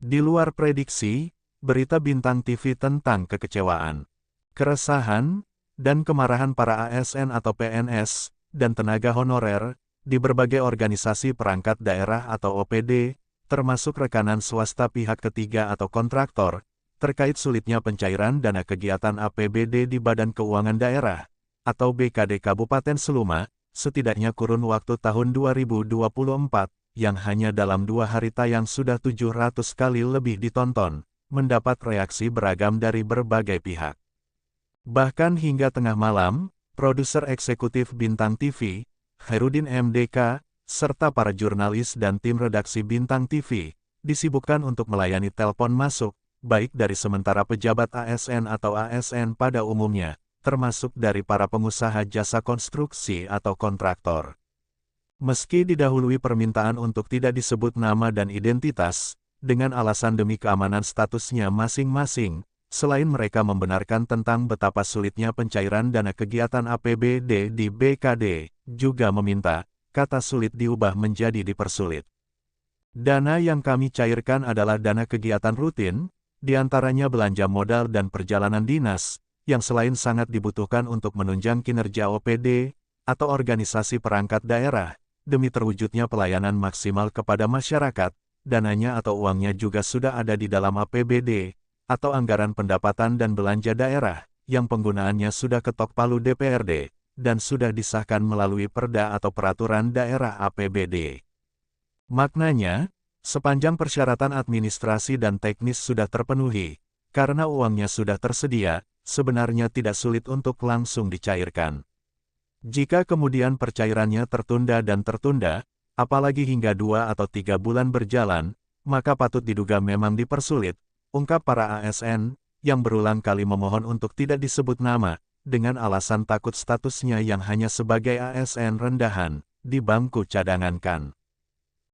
Di luar prediksi, berita bintang TV tentang kekecewaan, keresahan, dan kemarahan para ASN atau PNS, dan tenaga honorer, di berbagai organisasi perangkat daerah atau OPD, termasuk rekanan swasta pihak ketiga atau kontraktor, terkait sulitnya pencairan dana kegiatan APBD di Badan Keuangan Daerah, atau BKD Kabupaten Seluma, setidaknya kurun waktu tahun 2024, yang hanya dalam 2 hari tayang sudah 700 kali lebih ditonton, mendapat reaksi beragam dari berbagai pihak. Bahkan hingga tengah malam, produser eksekutif Bintang TV, Khairuddin MDK, serta para jurnalis dan tim redaksi Bintang TV, disibukkan untuk melayani telepon masuk, baik dari sementara pejabat ASN atau ASN pada umumnya, termasuk dari para pengusaha jasa konstruksi atau kontraktor. Meski didahului permintaan untuk tidak disebut nama dan identitas, dengan alasan demi keamanan statusnya masing-masing, selain mereka membenarkan tentang betapa sulitnya pencairan dana kegiatan APBD di BKD, juga meminta, kata sulit diubah menjadi dipersulit. Dana yang kami cairkan adalah dana kegiatan rutin, diantaranya belanja modal dan perjalanan dinas, yang selain sangat dibutuhkan untuk menunjang kinerja OPD, atau organisasi perangkat daerah, demi terwujudnya pelayanan maksimal kepada masyarakat, dananya atau uangnya juga sudah ada di dalam APBD, atau anggaran pendapatan dan belanja daerah, yang penggunaannya sudah ketok palu DPRD, dan sudah disahkan melalui Perda atau Peraturan Daerah APBD. Maknanya, sepanjang persyaratan administrasi dan teknis sudah terpenuhi, karena uangnya sudah tersedia, sebenarnya tidak sulit untuk langsung dicairkan. Jika kemudian percairannya tertunda dan tertunda, apalagi hingga 2 atau 3 bulan berjalan, maka patut diduga memang dipersulit, ungkap para ASN, yang berulang kali memohon untuk tidak disebut nama, dengan alasan takut statusnya yang hanya sebagai ASN rendahan, di bangku cadangan kan.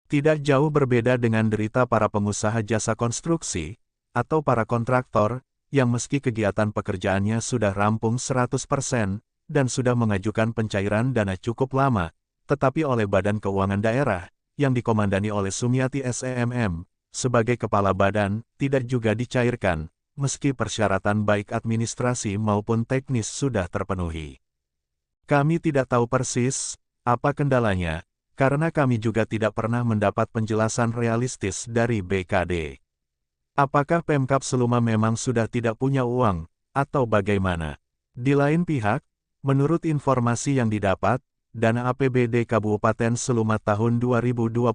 Tidak jauh berbeda dengan derita para pengusaha jasa konstruksi, atau para kontraktor, yang meski kegiatan pekerjaannya sudah rampung 100%, dan sudah mengajukan pencairan dana cukup lama, tetapi oleh Badan Keuangan Daerah, yang dikomandani oleh Sumiati SEMM, sebagai kepala badan, tidak juga dicairkan, meski persyaratan baik administrasi maupun teknis sudah terpenuhi. Kami tidak tahu persis apa kendalanya, karena kami juga tidak pernah mendapat penjelasan realistis dari BKD. Apakah Pemkab Seluma memang sudah tidak punya uang, atau bagaimana? Di lain pihak, menurut informasi yang didapat, dana APBD Kabupaten Seluma tahun 2024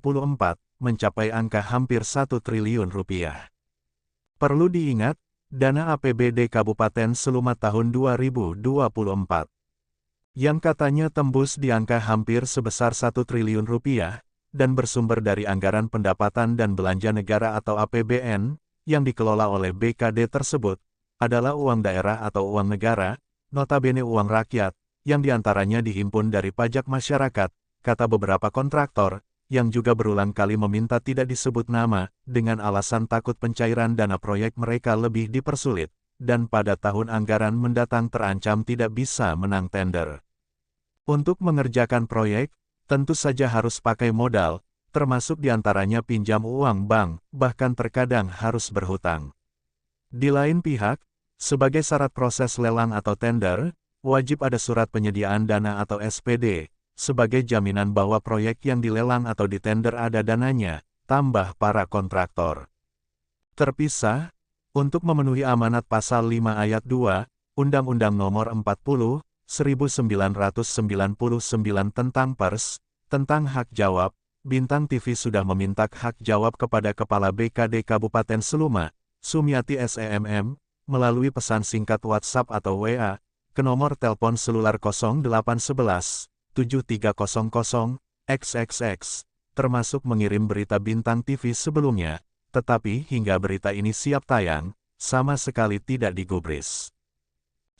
mencapai angka hampir 1 triliun rupiah. Perlu diingat, dana APBD Kabupaten Seluma tahun 2024 yang katanya tembus di angka hampir sebesar 1 triliun rupiah, dan bersumber dari anggaran pendapatan dan belanja negara atau APBN, yang dikelola oleh BKD tersebut, adalah uang daerah atau uang negara, notabene uang rakyat, yang diantaranya dihimpun dari pajak masyarakat, kata beberapa kontraktor, yang juga berulang kali meminta tidak disebut nama, dengan alasan takut pencairan dana proyek mereka lebih dipersulit, dan pada tahun anggaran mendatang terancam tidak bisa menang tender. Untuk mengerjakan proyek, tentu saja harus pakai modal, termasuk diantaranya pinjam uang bank, bahkan terkadang harus berhutang. Di lain pihak, sebagai syarat proses lelang atau tender, wajib ada surat penyediaan dana atau SPD, sebagai jaminan bahwa proyek yang dilelang atau ditender ada dananya, tambah para kontraktor. Terpisah, untuk memenuhi amanat Pasal 5 Ayat 2, Undang-Undang Nomor 40, 1999 tentang Pers, tentang hak jawab, Bintang TV sudah meminta hak jawab kepada Kepala BKD Kabupaten Seluma, Sumiati SEMM, melalui pesan singkat WhatsApp atau WA, ke nomor telepon selular 0811 7300 XXX, termasuk mengirim berita Bintang TV sebelumnya, tetapi hingga berita ini siap tayang, sama sekali tidak digubris.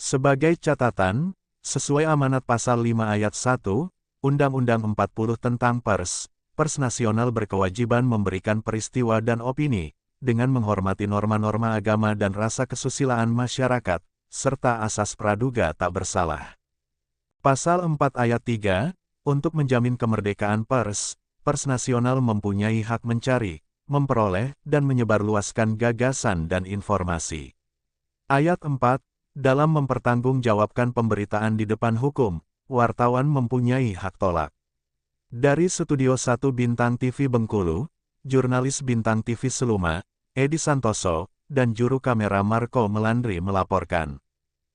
Sebagai catatan, sesuai amanat Pasal 5 Ayat 1, Undang-Undang 40 tentang Pers, Pers Nasional berkewajiban memberikan peristiwa dan opini, dengan menghormati norma-norma agama dan rasa kesusilaan masyarakat, serta asas praduga tak bersalah. Pasal 4 Ayat 3, untuk menjamin kemerdekaan pers, Pers Nasional mempunyai hak mencari, memperoleh, dan menyebarluaskan gagasan dan informasi. Ayat 4, dalam mempertanggungjawabkan pemberitaan di depan hukum, wartawan mempunyai hak tolak. Dari Studio 1 Bintang TV Bengkulu, jurnalis Bintang TV Seluma, Edi Santoso, dan juru kamera Marco Melandri melaporkan.